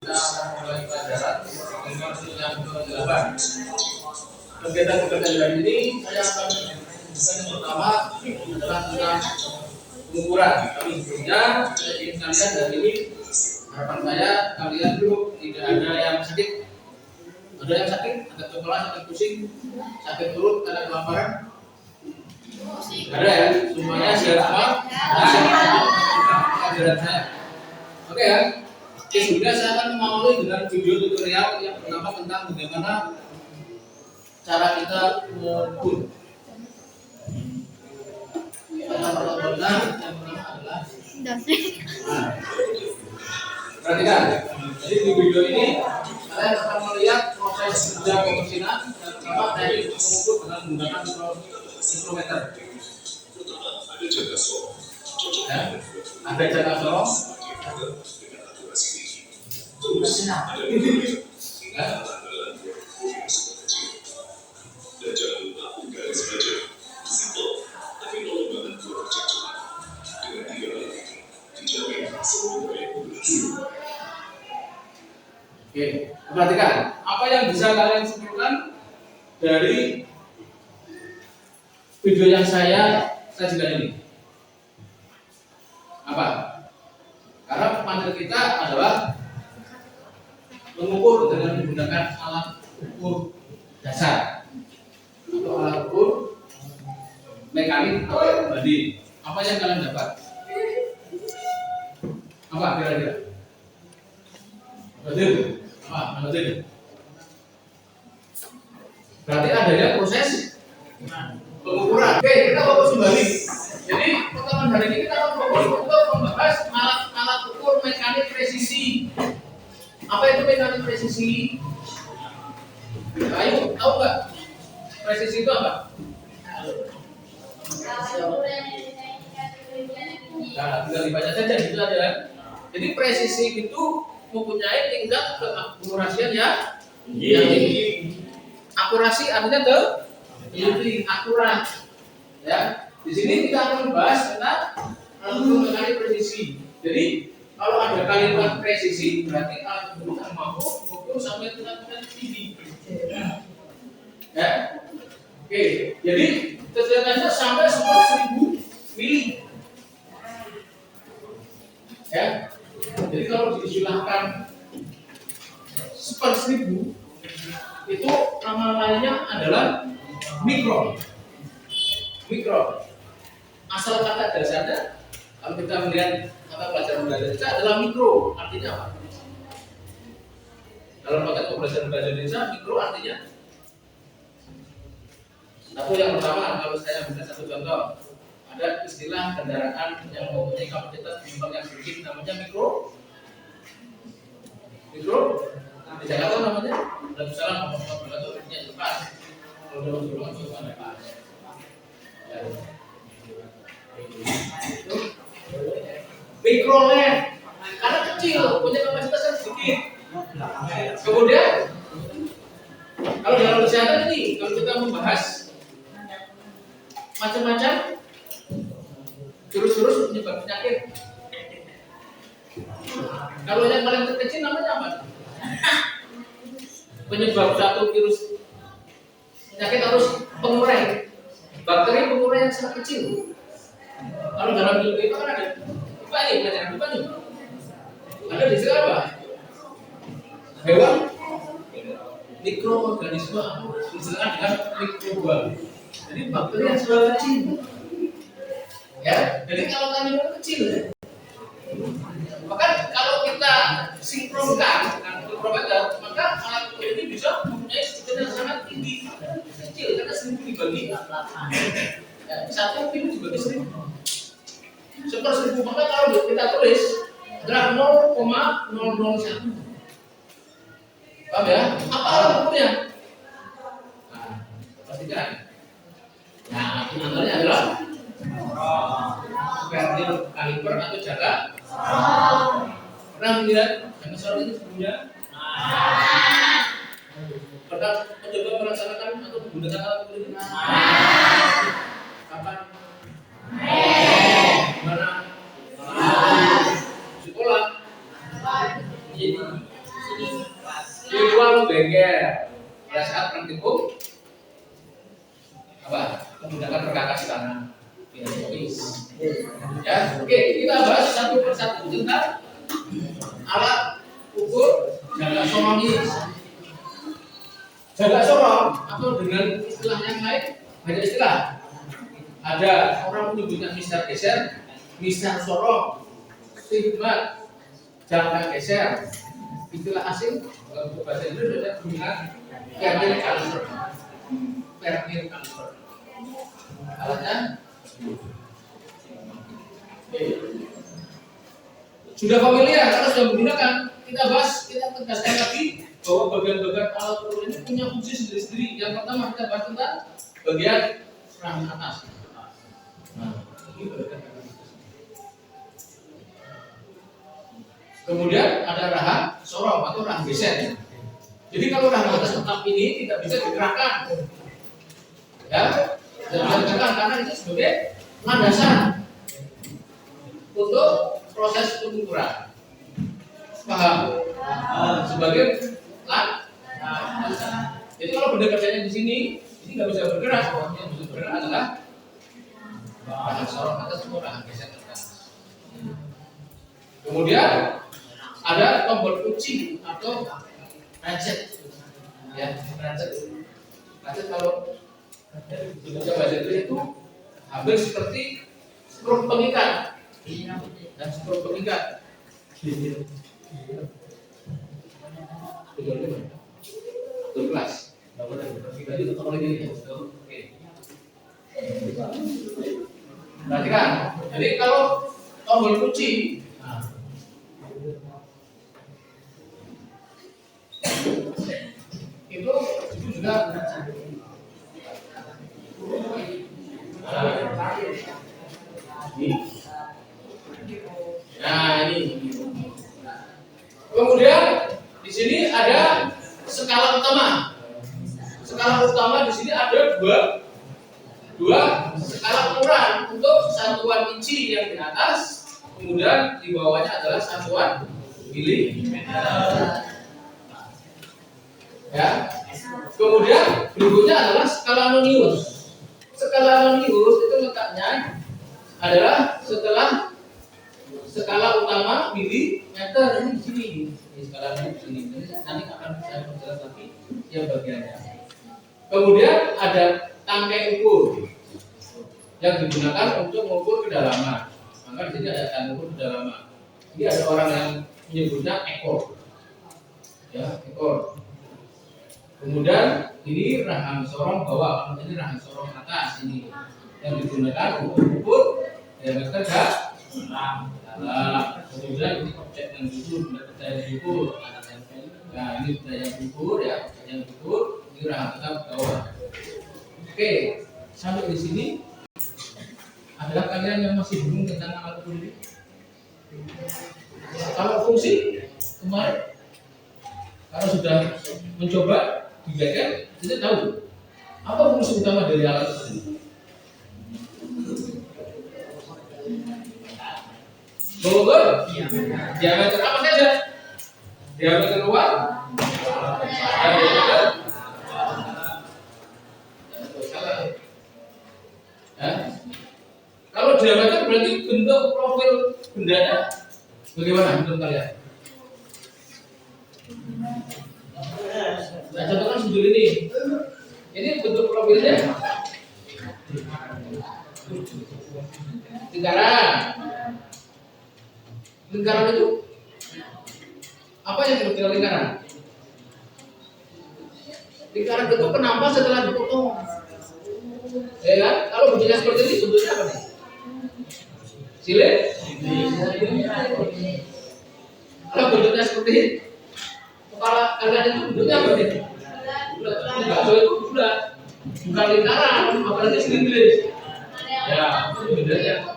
Kita akan mulai pelajaran yang ke-8. Kegiatan ini saya akan menunjukkan yang pertama adalah tentang pengukuran. Tapi sebelumnya saya ingin kalian dari ini, harapan saya kalian dulu tidak ada yang sakit. Ada yang sakit, ada kepala, sakit pusing, sakit perut, ada kelaparan. Ada ya, semuanya sehat semua. Pelajaran saya. Oke ya. Oke, sebelumnya saya akan memulai dengan video tutorial yang pertama tentang bagaimana cara kita mengukur. Yang pertama adalah perhatikan. Jadi di video ini kalian akan melihat proses kerja pemesinan yang pertama dari mengukur dengan menggunakan mikrometer. Ya, ada jaga sorong. Oke, perhatikan apa yang bisa kalian simpulkan dari video yang saya sajikan ini. Apa? Karena materi kita adalah mengukur dengan menggunakan alat ukur dasar atau alat ukur mekanik atau pribadi. Apa yang kalian dapat? Apa kira-kira? Betul? Apa? Betul? Berarti adanya proses pengukuran. Oke, kita fokus kembali. Jadi pertemuan hari ini kita akan fokus untuk membahas alat ukur mekanik presisi. Apa itu mekanik presisi? Ayo, tahu nggak? Presisi itu apa? Nah, tinggal dibaca saja gitu aja. Jadi presisi itu mempunyai tingkat keakurasian yang tinggi. Akurasi artinya teliti, akurat. Ya, di sini kita akan membahas tentang alat ukur mekanik presisi. Jadi kalau ada kalimat presisi berarti alat ukur yang mampu mengukur sampai tingkat tinggi. Ya, oke. Jadi keterangannya sampai 10.000 mili. Ya, jadi kalau diistilahkan 10.000 itu nama lainnya adalah mikron. Mikron. Asal kata dasarnya kalau kita melihat kata pelajaran bahasa Indonesia adalah mikro, artinya apa? Dalam paket pembelajaran bahasa Indonesia, mikro artinya satu. Yang pertama, kalau saya berikan satu contoh, ada istilah kendaraan yang mempunyai kapasitas penumpang yang sedikit, namanya mikro. Mikro di Jakarta namanya dalam salah nomor beratur artinya cepat. Kalau dalam golongan cepat lepas. Mikronet karena kecil, punya kapasitas yang sedikit. Kemudian kalau dalam kesehatan ini, kalau kita membahas macam-macam jurus-jurus penyebab penyakit, kalau yang paling terkecil namanya apa? Penyebab satu virus penyakit harus pengurai, bakteri pengurai yang sangat kecil. Kalau dalam ilmu itu kan ada apa nih pelajaran apa nih? Ada di sini apa? Hewan, mikroorganisme, disebut dengan mikroba. Jadi bakteri yang sangat kecil. Ya, jadi kalau kandungan kecil, maka kalau kita sinkronkan dengan mikrometer, maka alat ukur ini bisa mempunyai struktur yang sangat tinggi, kecil karena 1000 dibagi ya, satu itu dibagi 1000. 1000, maka kalau kita tulis adalah 0,001. Paham ya? Apa alat ukurnya? Nah, pastikan. Nah, antaranya adalah vertil kaliper atau jaga. Pernah melihat yang sorong itu sebelumnya? Pernah mencoba melaksanakan atau menggunakan alat ukur ini? Kapan? Mana? Sekolah. Ini Di ruang bengkel. Pada saat praktikum apa? Menggunakan perkakas tangan. Ya, oke, kita bahas satu persatu tentang alat ukur jarak soronis. Jarak sorong atau dengan istilah yang lain banyak istilah. Ada orang menyebutnya mistar geser, mistar sorong, stigma, jarak geser. Istilah asing untuk bahasa Inggris ada dengan Vernier caliper. Vernier caliper. Alatnya sudah familiar karena sudah menggunakan. Kita bahas, kita tegaskan lagi bahwa bagian-bagian alat ukur ini punya fungsi sendiri-sendiri. Yang pertama kita bahas tentang bagian rang atas. Nah, ini bagian atas. Kemudian ada rahang sorong atau rahang geser. Jadi kalau rahang atas tetap ini tidak bisa digerakkan, ya, tidak bisa digerakkan karena itu sebagai landasan untuk proses pengukuran. Paham? Sebagai landasan. Jadi kalau benda kerjanya di sini, ini nggak bisa bergerak. Yang bisa bergerak adalah rahang sorong atas atau rahang geser atas. Kemudian ada tombol kunci atau ratchet, ya, ratchet kalau bahasa bahasa Inggris itu hampir seperti skru pengikat dan skru pengikat. Kelas. Jadi itu kalau ini, oke. Perhatikan. Jadi kalau tombol kunci itu juga nah ini. Kemudian di sini ada skala utama. Skala utama di sini ada dua skala ukuran untuk satuan inci yang di atas, kemudian di bawahnya adalah satuan milimeter. Ya. Kemudian berikutnya adalah skala nonius. Skala nonius itu letaknya adalah setelah skala utama milimeter ini di sini. Ini skala nonius di sini. Nanti akan saya perjelas lagi yang bagiannya. Kemudian ada tangkai ukur yang digunakan untuk mengukur kedalaman. Maka di sini ada tangkai ukur kedalaman. Ini ada orang yang menyebutnya ekor. Ya, ekor. Kemudian ini rahang sorong bawah, ini rahang sorong atas ini yang digunakan untuk ukur diameter dalam. Kemudian ini objek yang diukur, daya diukur. Nah ini daya diukur ya, yang diukur ini rahang tetap bawah. Oke, sampai di sini. Adakah kalian yang masih bingung tentang alat ukur ini? Kalau fungsi kemarin, kalau sudah mencoba digagal, kita tahu apa fungsi utama dari alat tersebut. Mengukur diameter apa saja? Diameter luar, diameter kalau diameter berarti bentuk profil bendanya bagaimana menurut kalian? Nah, contohkan sudut ini. Ini bentuk profilnya lingkaran. Lingkaran itu apa yang disebut dengan lingkaran? Lingkaran itu kenapa setelah dipotong? Ya kan? Kalau bentuknya seperti ini, bentuknya apa nih? Silet? Kalau bentuknya seperti ini, kepala kalian itu bentuknya apa nih? Bakso itu bulat, bukan lingkaran, apalagi silindris. Ya, itu bedanya.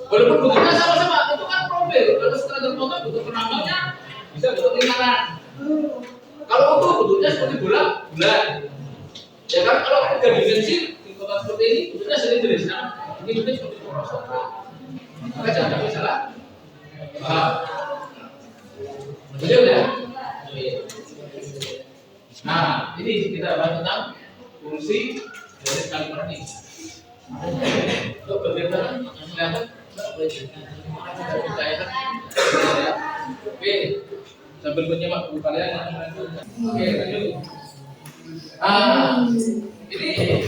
Walaupun bentuknya sama-sama, itu kan profil. Kalau setelah terpotong bentuk penambahnya bisa bentuk lingkaran. Kalau utuh bentuknya seperti bola, bulat. Ya kan? Kalau 3 dimensi di kotak seperti ini bentuknya silindris. Nah, ini bentuknya seperti poros. Maka jangan salah. Paham? Betul ya? Nah, ini kita bahas tentang fungsi dari kalimat ini. Untuk bagaimana kelihatan oke, sambil menyimak buku kalian. Oke, lanjut. Ini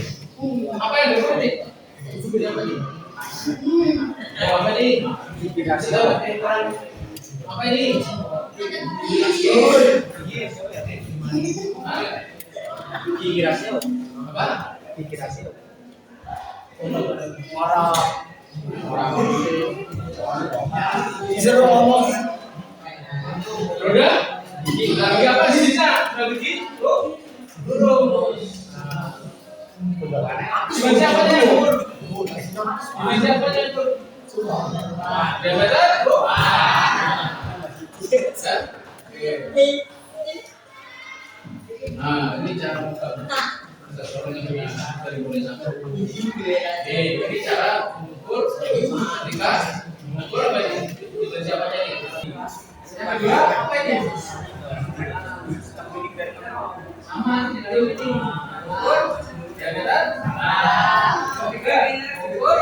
apa yang dibuat? Apa ini? Apa ini? Apa ini? Gigi rasio. Apa? Gigi rasio. Disuruh ngomong. Udah? Lagi apa sih bisa? Lagi? Belum. Baca apa aja? Baca apa aja itu? Dia baca? Nah, ini cara buka. Dari mulai sampai. Ini cara mengukur ketika mengukur apa ini? Kita siapanya ini. Yang kedua apa ini? Sama ini mengukur diameter. Ketiga mengukur.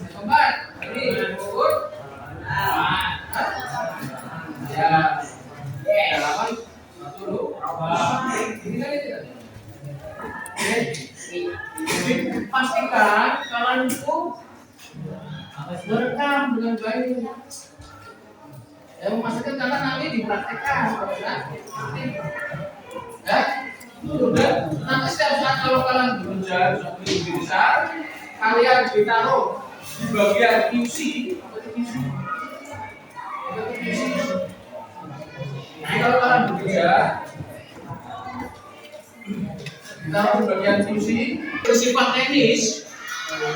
Keempat ini mengukur. Ya, dalaman satu ini kan itu. Pastikan kalian itu merekam dengan baik. Yang memastikan kalian nanti dipraktekkan, ya. Sudah, nanti setiap saat kalau kalian bekerja lebih besar, kalian ditaruh di bagian QC. Jadi kalau kalian bekerja, ditaruh di bagian QC bersifat teknis,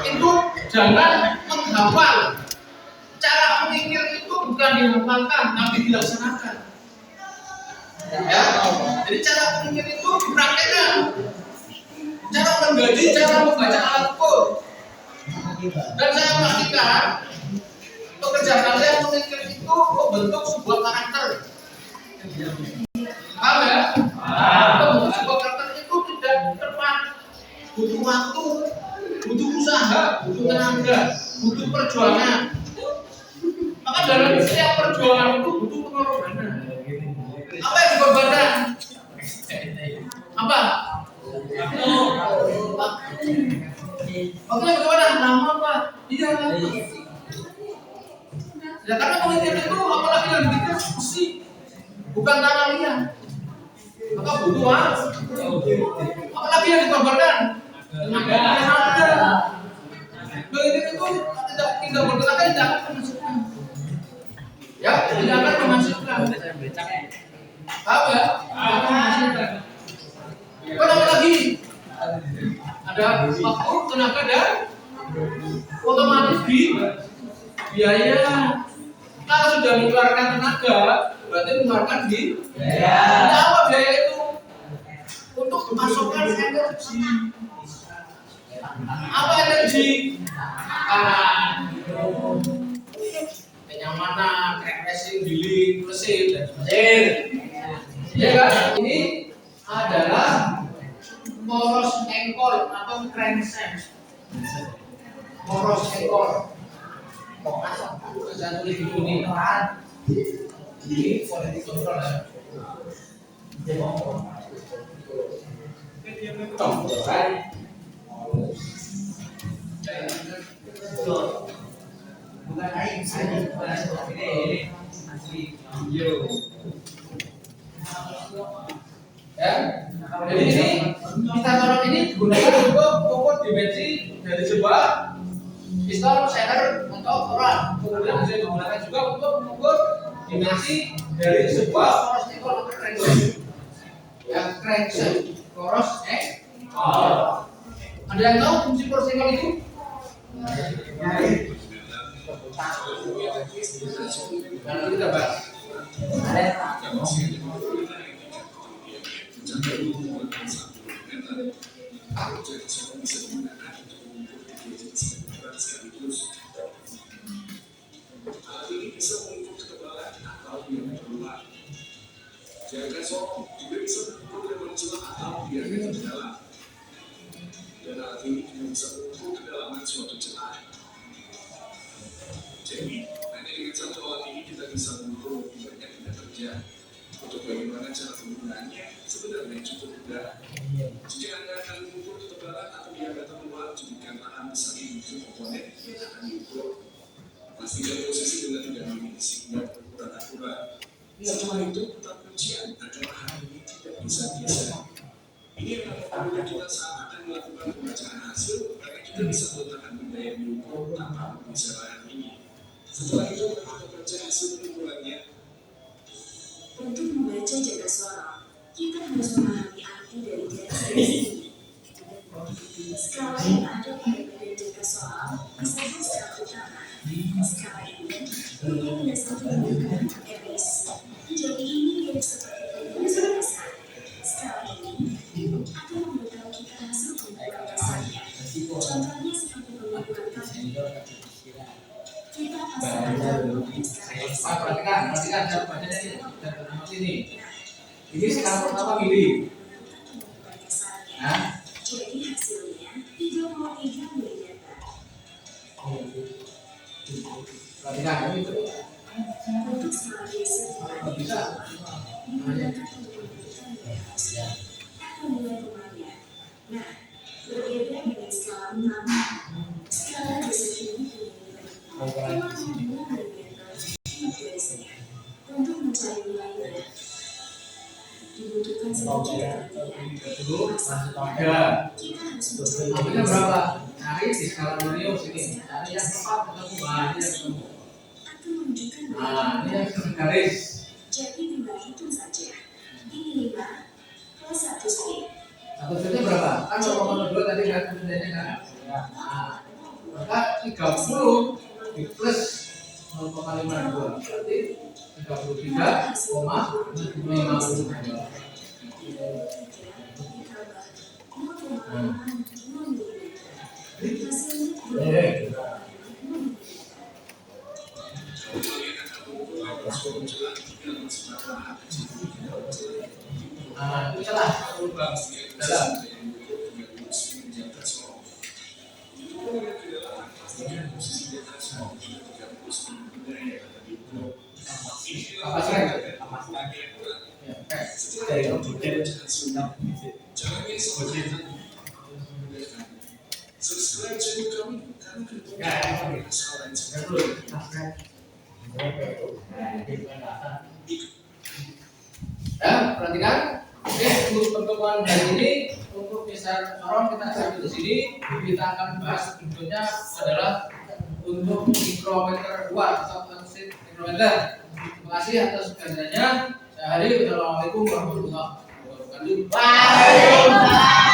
itu jangan menghafal. Cara memikir itu bukan dihafalkan, tapi dilaksanakan. Ya, jadi cara memikir itu dipraktekkan. Cara menggaji, cara membaca alat ukur. Dan saya pastikan pekerja kalian memikir itu membentuk sebuah karakter. Paham ya? Membentuk sebuah karakter itu tidak cepat, butuh waktu, butuh usaha, butuh tenaga, butuh perjuangan. Maka dalam setiap perjuangan itu butuh pengorbanan. Apa yang dikorbankan? Apa? Oke, bagaimana? Lama apa? Iya, lama. Ya karena penelitian itu apalagi yang dipikir mesti bukan tanah liat. Maka butuh apalagi yang dikorbankan? Tenaga. Penelitian itu tidak bertenaga tidak akan menghasilkan. Ya, tidak akan menghasilkan. Tahu ya? Tidak akan menghasilkan. Apa lagi? Ada waktu, tenaga dan otomatis biaya. Kalau sudah mengeluarkan tenaga, berarti mengeluarkan biaya. Apa biaya itu? Untuk memasukkan energi. Apa energi? Kenyamanan, refreshing, healing, mesin, dan sebagainya. Ya kan? Ini adalah poros engkol atau crankshaft. Poros engkol. Saya tulis di sini. Ini quality control ya. Bukan lain ini asli. Ya, jadi ini pistol ini digunakan untuk mengukur dimensi dari sebuah pistol shader untuk orang. Kemudian bisa digunakan juga untuk mengukur dimensi dari sebuah poros engkol atau crankshaft. Ya, crankshaft, poros engkol. Ada yang tahu fungsi poros engkol itu? Nanti kita bahas. Jaga Song juga bisa mengukur kemunculan atau biarkan berjalan. Dan alat ini juga bisa mengukur kedalaman suatu celah. Jadi, hanya dengan satu alat ini kita bisa mengukur lebih banyak benda kerja. Untuk bagaimana cara penggunaannya sebenarnya cukup mudah. Jika Anda akan mengukur ketebalan atau diameter luar jadikan lahan besar ini untuk komponen yang akan diukur. Pastikan posisi benda tidak miring sehingga berukuran akurat. Setelah itu, tetap kuncian agar lahan ini tidak bisa geser. Ini adalah formula kita saat akan melakukan pembacaan hasil karena kita bisa meletakkan benda yang diukur tanpa menggeser lahan ini. Setelah itu, kita baca hasil pengumpulannya. Untuk membaca jaga sorong, kita harus memahami arti dari garis ini. Skala yang ada pada badan jaga sorong misalnya skala utama. Skala ini pada satu menggunakan garis. Jadi ini garis seperti garis biasa. Skala ini akan memberitahu kita hasil pengumpulan dasarnya. Contohnya seperti pengumpulan kaki. Kita pasang dalam Perhatikan cara bacanya ini. Sini. Ini skala pertama mili. Nah, jadi hasilnya 33 mm. perhatikan ini itu. Untuk skala biasa Bisa. menggunakan pembentukan nilai hasil atau nilai rumahnya. Nah, berbeda dengan skala 6. Skala biasa ini punya nilai 5,5 mm di garisnya. Untuk mencari nilainya dibutuhkan sedikit Dulu perhatian. ada. Kita harus Ambilnya berapa? Cari di skala Romeo sini. Cari yang tepat ketemu. Nah, ini yang ketemu. atau menunjukkan Nah, ini yang garis. jadi tinggal hitung saja. Ini 5 plus 1 strip. Satu setnya berapa? Kan 0,2 tadi kan sebenarnya kan. Nah, maka 30 di plus 0,52 berarti 33,52. Nah, itu salah. Dalam. Apa sih? Dari kemudian Subscribe channel kami karena kedua Ya, perhatikan. Oke, untuk pertemuan hari ini untuk misal sorong kita sampai di sini. Kita akan bahas berikutnya adalah untuk mikrometer 2 atau unit mikrometer. Terima kasih atas kehadirannya. Saya Hari. Wassalamualaikum warahmatullahi wabarakatuh. Bye.